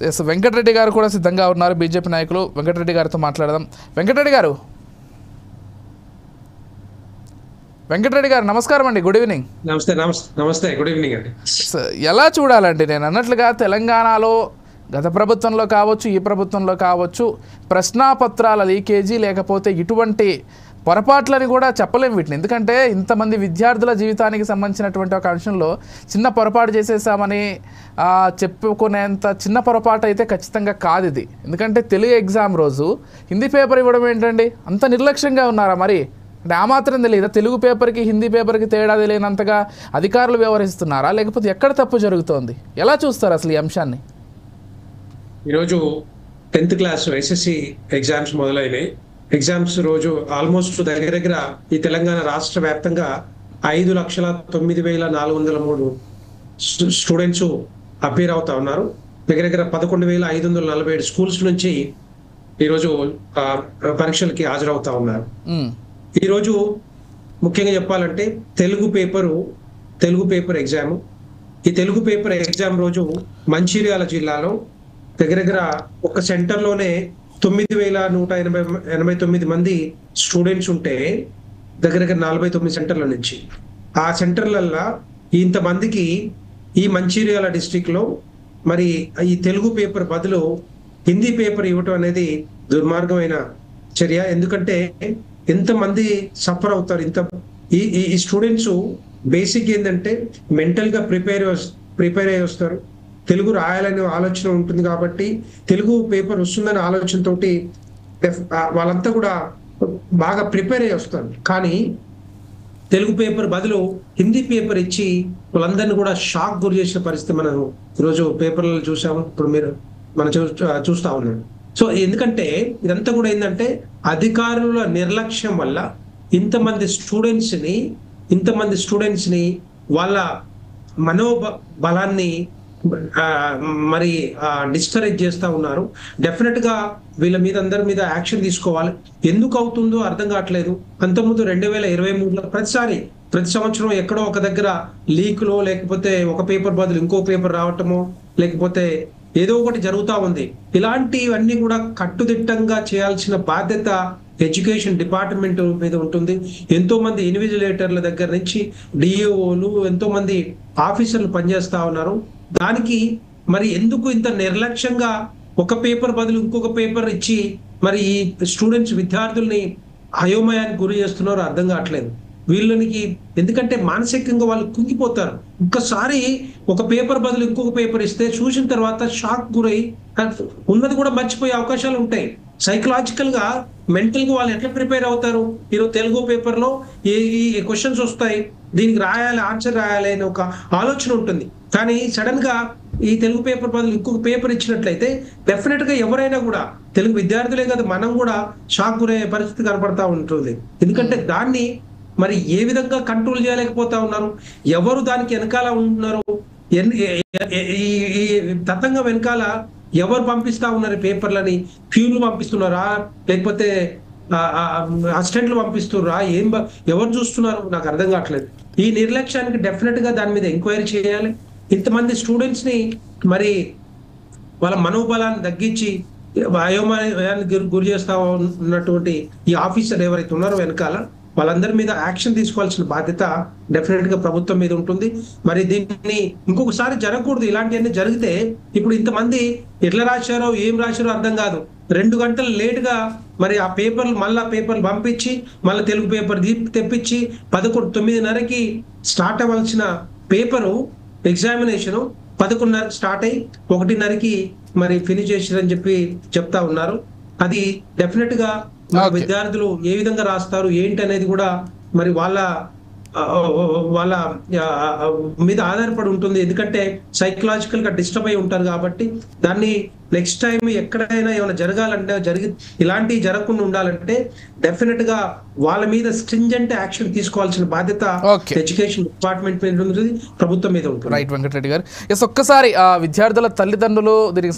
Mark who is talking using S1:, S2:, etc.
S1: Yes Venkatareddy గారు కూడా సిద్ధంగా ఉన్నారు. బీజేపీ నాయకులు వెంకటరెడ్డి గారితో మాట్లాడదాం. వెంకటరెడ్డి గారు నమస్కారం అండి. Good evening.
S2: నమస్తే గుడ్ ఈవినింగ్ అండి.
S1: ఎలా చూడాలండి, నేను అన్నట్లుగా తెలంగాణలో గత ప్రభుత్వంలో కావచ్చు, ఈ ప్రభుత్వంలో కావచ్చు, ప్రశ్నాపత్రాల లీకేజీ లేకపోతే ఇటువంటి పొరపాట్లని కూడా చెప్పలేము వీటిని. ఎందుకంటే ఇంతమంది విద్యార్థుల జీవితానికి సంబంధించినటువంటి ఒక అంశంలో చిన్న పొరపాటు చేసేసామని చెప్పుకునేంత చిన్న పొరపాటు అయితే ఖచ్చితంగా కాదు ఇది. ఎందుకంటే తెలుగు ఎగ్జామ్ రోజు హిందీ పేపర్ ఇవ్వడం ఏంటండి, అంత నిర్లక్ష్యంగా ఉన్నారా? మరి అంటే ఆ మాత్రం తెలియదా? తెలుగు పేపర్కి హిందీ పేపర్కి తేడా తెలియనంతగా అధికారులు వ్యవహరిస్తున్నారా, లేకపోతే ఎక్కడ తప్పు జరుగుతోంది? ఎలా చూస్తారు అసలు ఈ అంశాన్ని?
S2: ఈరోజు 10th క్లాస్ SSC ఎగ్జామ్స్ మొదలైనాయి. ఎగ్జామ్స్ రోజు ఆల్మోస్ట్ దగ్గర ఈ తెలంగాణ రాష్ట్ర వ్యాప్తంగా 5,09,403 స్టూడెంట్స్ అపీర్ అవుతా ఉన్నారు. దగ్గర 11,547 స్కూల్స్ నుంచి ఈరోజు పరీక్షలకి హాజరవుతా ఉన్నారు. ఈరోజు ముఖ్యంగా చెప్పాలంటే తెలుగు పేపర్ ఎగ్జామ్. ఈ తెలుగు పేపర్ ఎగ్జామ్ రోజు మంచిర్యాల జిల్లాలో దగ్గర ఒక సెంటర్లోనే 9,189 మంది స్టూడెంట్స్ ఉంటే దగ్గర 49 సెంటర్ల నుంచి ఆ సెంటర్లల్లో ఇంతమందికి ఈ మంచిర్యాల డిస్ట్రిక్ట్లో మరి ఈ తెలుగు పేపర్ బదులు హిందీ పేపర్ ఇవ్వటం అనేది దుర్మార్గమైన చర్య. ఎందుకంటే ఎంతమంది సఫర్ అవుతారు. ఈ స్టూడెంట్స్ బేసిక్ ఏంటంటే మెంటల్గా ప్రిపేర్ అయ్యి వస్తారు. తెలుగు రాయాలనే ఆలోచన ఉంటుంది కాబట్టి తెలుగు పేపర్ వస్తుందనే ఆలోచనతో వాళ్ళంతా కూడా బాగా ప్రిపేర్ అయ్యి వస్తారు. కానీ తెలుగు పేపర్ బదులు హిందీ పేపర్ ఇచ్చి వాళ్ళందరినీ కూడా షాక్ గురి చేసిన పరిస్థితి మనం ఈరోజు పేపర్లలో చూసాము. ఇప్పుడు మనం చూస్తా ఉన్నాం. సో ఎందుకంటే ఇదంతా కూడా ఏంటంటే అధికారుల నిర్లక్ష్యం వల్ల ఇంతమంది స్టూడెంట్స్ని వాళ్ళ మనోబలాన్ని మరి డిస్కరేజ్ చేస్తూ ఉన్నారు. డెఫినెట్ గా వీళ్ళ మీద అందరి మీద యాక్షన్ తీసుకోవాలి. ఎందుకు అవుతుందో అర్థం కావట్లేదు. అంతకుముందు 2023లో ప్రతి సంవత్సరం ఎక్కడో ఒక దగ్గర లీక్లో లేకపోతే ఒక పేపర్ బదులు ఇంకో పేపర్ రావటమో లేకపోతే ఏదో ఒకటి జరుగుతూ ఉంది. ఇలాంటివన్నీ కూడా కట్టుదిట్టంగా చేయాల్సిన బాధ్యత ఎడ్యుకేషన్ డిపార్ట్మెంట్ మీద ఉంటుంది. ఎంతో మంది ఇన్విజిలేటర్ల దగ్గర నుంచి డిఈఓలు ఎంతో మంది ఆఫీసర్లు పనిచేస్తా ఉన్నారు. దానికి మరి ఎందుకు ఇంత నిర్లక్ష్యంగా ఒక పేపర్ బదులు ఇంకొక పేపర్ ఇచ్చి మరి ఈ స్టూడెంట్స్ విద్యార్థుల్ని అయోమయానికి గురి చేస్తున్నారో అర్థం కావట్లేదు వీళ్ళకి. ఎందుకంటే మానసికంగా వాళ్ళు కుంగిపోతారు. ఒక్కసారి ఒక పేపర్ బదులు ఇంకొక పేపర్ ఇస్తే చూసిన తర్వాత షాక్ గురై ఉన్నది కూడా మర్చిపోయే అవకాశాలు ఉంటాయి. సైకలాజికల్ గా మెంటల్ గా వాళ్ళు ఎట్లా ప్రిపేర్ అవుతారు? ఈరోజు తెలుగు పేపర్ లో ఈ క్వశ్చన్స్ వస్తాయి, దీనికి రాయాలి, ఆన్సర్ రాయాలి అనే ఒక ఆలోచన ఉంటుంది. కానీ సడన్ గా ఈ తెలుగు పేపర్ బదులు ఇంకొక పేపర్ ఇచ్చినట్లయితే డెఫినెట్ గా ఎవరైనా కూడా తెలుగు విద్యార్థులే కదా మనం కూడా షాక్ గురయ్యే పరిస్థితి కనపడతా ఉంటుంది. ఎందుకంటే దాన్ని మరి ఏ విధంగా కంట్రోల్ చేయలేకపోతా ఉన్నారు, ఎవరు దానికి వెనకాల ఉంటున్నారు, ఈ తతంగం వెనకాల ఎవరు పంపిస్తా ఉన్నారు పేపర్లని? ఫ్యూన్లు పంపిస్తున్నారా లేకపోతే అసిస్టెంట్లు పంపిస్తున్నారా? ఎవరు చూస్తున్నారు? నాకు అర్థం కావట్లేదు. ఈ నిర్లక్ష్యానికి డెఫినెట్ గా దాని మీద ఎంక్వైరీ చేయాలి. ఇంతమంది స్టూడెంట్స్ ని మరి వాళ్ళ మనోబలాన్ని తగ్గించి అయోమయానికి గురి చేస్తా ఉన్నటువంటి ఈ ఆఫీసర్ ఎవరైతే ఉన్నారో వెనకాల వాళ్ళందరి మీద యాక్షన్ తీసుకోవాల్సిన బాధ్యత డెఫినెట్ గా ప్రభుత్వం మీద ఉంటుంది. మరి దీన్ని ఇంకొకసారి జరగకూడదు. ఇలాంటివన్నీ జరిగితే ఇప్పుడు ఇంతమంది ఎట్లా రాశారో ఏం రాశారో అర్థం కాదు. 2 గంటలు లేట్ గా మరి ఆ పేపర్లు పంపించి మళ్ళీ తెలుగు పేపర్ తెప్పించి 9:30కి స్టార్ట్ అవ్వాల్సిన పేపరు ఎగ్జామినేషన్ 11:30 స్టార్ట్ అయ్యి 1:30కి మరి ఫినిష్ చేసారని చెప్తా ఉన్నారు. అది డెఫినెట్ గా విద్యార్థులు ఏ విధంగా రాస్తారు ఏంటి అనేది కూడా మరి వాళ్ళ మీద ఆధారపడి ఉంటుంది. ఎందుకంటే సైకలాజికల్ గా డిస్టర్బ్ అయి ఉంటారు కాబట్టి దాన్ని నెక్స్ట్ టైం ఎక్కడైనా ఏమైనా జరగాలంటే ఇలాంటివి జరగకుండా ఉండాలంటే డెఫినెట్ గా వాళ్ళ మీద స్ట్రింజెంట్ యాక్షన్ తీసుకోవాల్సిన బాధ్యత ఎడ్యుకేషన్ డిపార్ట్మెంట్ మీద ఉంటుంది, ప్రభుత్వం మీద ఉంటుంది.
S1: రైట్ వెంకటరెడ్డి గారు, ఒక్కసారి విద్యార్థుల తల్లిదండ్రులు దీనికి